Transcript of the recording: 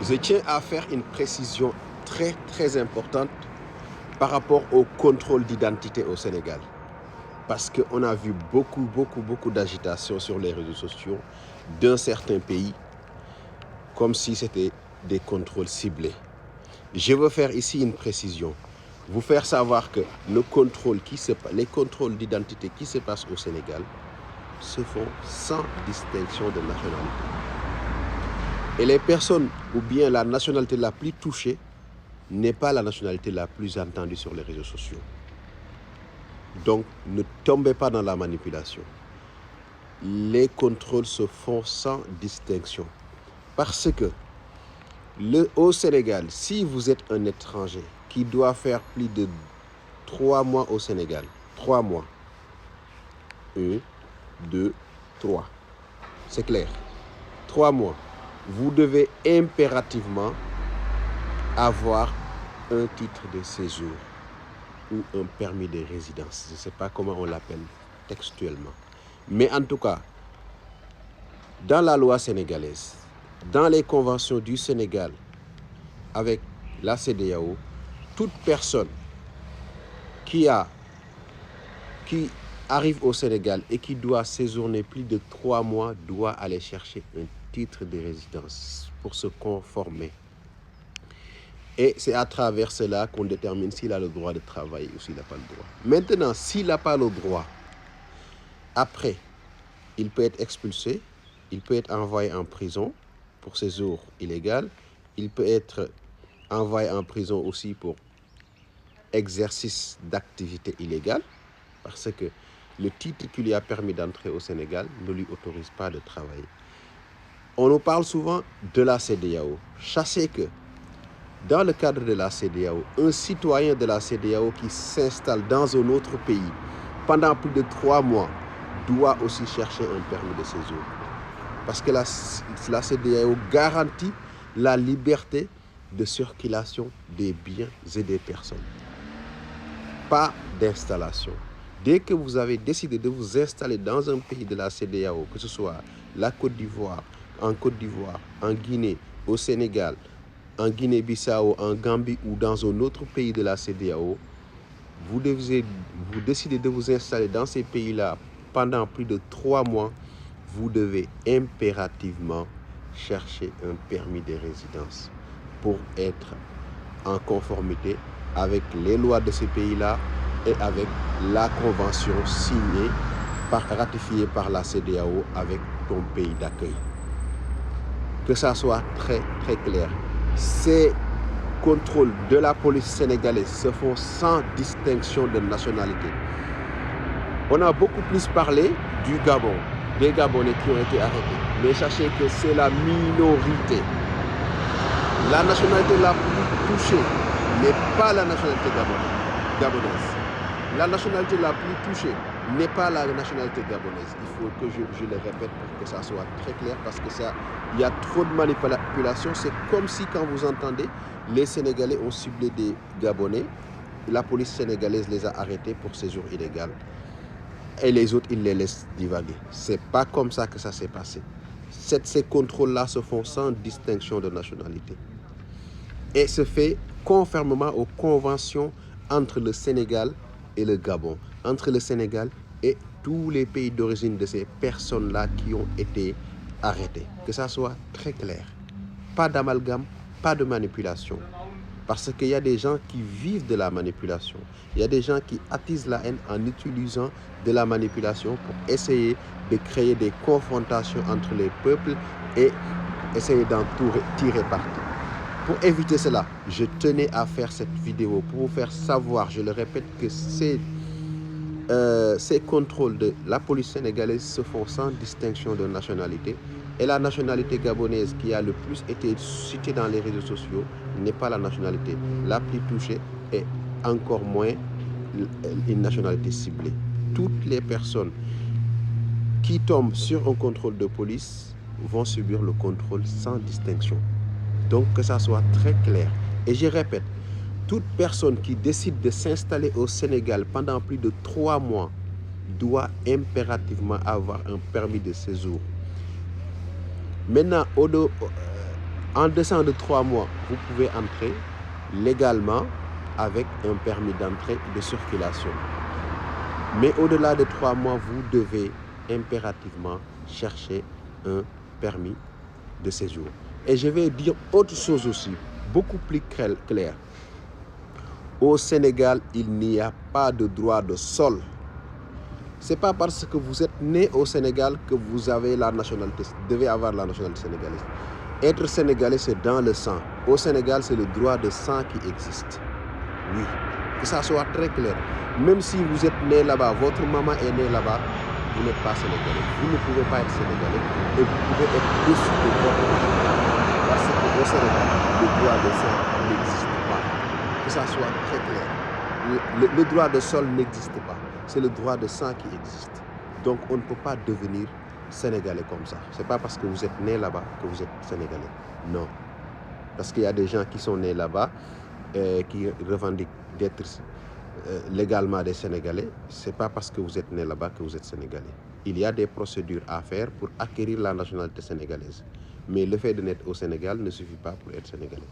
Je tiens à faire une précision très importante par rapport au contrôle d'identité au Sénégal. Parce qu'on a vu beaucoup d'agitation sur les réseaux sociaux d'un certain pays, comme si c'était des contrôles ciblés. Je veux faire ici une précision. Vous faire savoir que les contrôles d'identité qui se passent au Sénégal se font sans distinction de nationalité. Et les personnes, ou bien la nationalité la plus touchée, n'est pas la nationalité la plus entendue sur les réseaux sociaux. Donc, ne tombez pas dans la manipulation. Les contrôles se font sans distinction. Parce que au Sénégal, si vous êtes un étranger qui doit faire plus de 3 mois au Sénégal, 3 mois, 1, 2, 3, c'est clair, 3 mois, vous devez impérativement avoir un titre de séjour ou un permis de résidence. Je ne sais pas comment on l'appelle textuellement. Mais en tout cas, dans la loi sénégalaise, dans les conventions du Sénégal avec la CEDEAO, toute personne qui arrive au Sénégal et qui doit séjourner plus de 3 mois doit aller chercher un titre de résidence pour se conformer. Et c'est à travers cela qu'on détermine s'il a le droit de travailler ou s'il n'a pas le droit. Maintenant, s'il n'a pas le droit, après, il peut être expulsé, il peut être envoyé en prison pour séjour illégal, il peut être envoyé en prison aussi pour exercice d'activité illégale, parce que le titre qui lui a permis d'entrer au Sénégal ne lui autorise pas de travailler. On nous parle souvent de la CEDEAO. Sachez que dans le cadre de la CEDEAO, un citoyen de la CEDEAO qui s'installe dans un autre pays pendant plus de 3 mois doit aussi chercher un permis de séjour. Parce que la CEDEAO garantit la liberté de circulation des biens et des personnes. Pas d'installation. Dès que vous avez décidé de vous installer dans un pays de la CEDEAO, que ce soit la Côte d'Ivoire, en Guinée, au Sénégal, en Guinée-Bissau, en Gambie ou dans un autre pays de la CEDEAO, vous décidez de vous installer dans ces pays-là pendant plus de 3 mois, vous devez impérativement chercher un permis de résidence pour être en conformité avec les lois de ces pays-là et avec la convention signée, ratifiée par la CEDEAO avec ton pays d'accueil. Que ça soit très clair. Ces contrôles de la police sénégalaise se font sans distinction de nationalité. On a beaucoup plus parlé du Gabon, des Gabonais qui ont été arrêtés. Mais sachez que c'est la minorité. La nationalité la plus touchée n'est pas la nationalité gabonaise. La nationalité la plus touchée n'est pas la nationalité gabonaise. Il faut que je le répète pour que ça soit très clair parce que il y a trop de manipulation. C'est comme si quand vous entendez, les Sénégalais ont ciblé des Gabonais, la police sénégalaise les a arrêtés pour séjour illégal et les autres, ils les laissent divaguer. C'est pas comme ça que ça s'est passé. Ces contrôles-là se font sans distinction de nationalité et se fait conformément aux conventions entre le Sénégal et le Gabon, entre le Sénégal et tous les pays d'origine de ces personnes-là qui ont été arrêtées. Que ça soit très clair. Pas d'amalgame, pas de manipulation. Parce qu'il y a des gens qui vivent de la manipulation. Il y a des gens qui attisent la haine en utilisant de la manipulation pour essayer de créer des confrontations entre les peuples et essayer d'en tirer parti. Pour éviter cela, je tenais à faire cette vidéo pour vous faire savoir, je le répète, que ces contrôles de la police sénégalaise se font sans distinction de nationalité. Et la nationalité gabonaise qui a le plus été citée dans les réseaux sociaux n'est pas la nationalité la plus touchée et encore moins une nationalité ciblée. Toutes les personnes qui tombent sur un contrôle de police vont subir le contrôle sans distinction. Donc que ça soit très clair. Et je répète, toute personne qui décide de s'installer au Sénégal pendant plus de 3 mois doit impérativement avoir un permis de séjour. Maintenant, En deçà de 3 mois, vous pouvez entrer légalement avec un permis d'entrée et de circulation. Mais au-delà de 3 mois, vous devez impérativement chercher un permis de séjour. Et je vais dire autre chose aussi, beaucoup plus clair. Au Sénégal, il n'y a pas de droit de sol. Ce n'est pas parce que vous êtes né au Sénégal que vous avez la nationalité, devez avoir la nationalité sénégalaise. Être sénégalais, c'est dans le sang. Au Sénégal, c'est le droit de sang qui existe. Oui, que ça soit très clair. Même si vous êtes né là-bas, votre maman est née là-bas, vous n'êtes pas sénégalais. Vous ne pouvez pas être sénégalais et vous pouvez être déçu de votre nationalité. Parce qu'au Sénégal, le droit de sang n'existe pas. Que ça soit très clair. Le droit de sol n'existe pas. C'est le droit de sang qui existe. Donc on ne peut pas devenir sénégalais comme ça. Ce n'est pas parce que vous êtes né là-bas que vous êtes sénégalais. Non. Parce qu'il y a des gens qui sont nés là-bas qui revendiquent d'être légalement des Sénégalais. Ce n'est pas parce que vous êtes né là-bas que vous êtes sénégalais. Il y a des procédures à faire pour acquérir la nationalité sénégalaise. Mais le fait de naître au Sénégal ne suffit pas pour être sénégalais.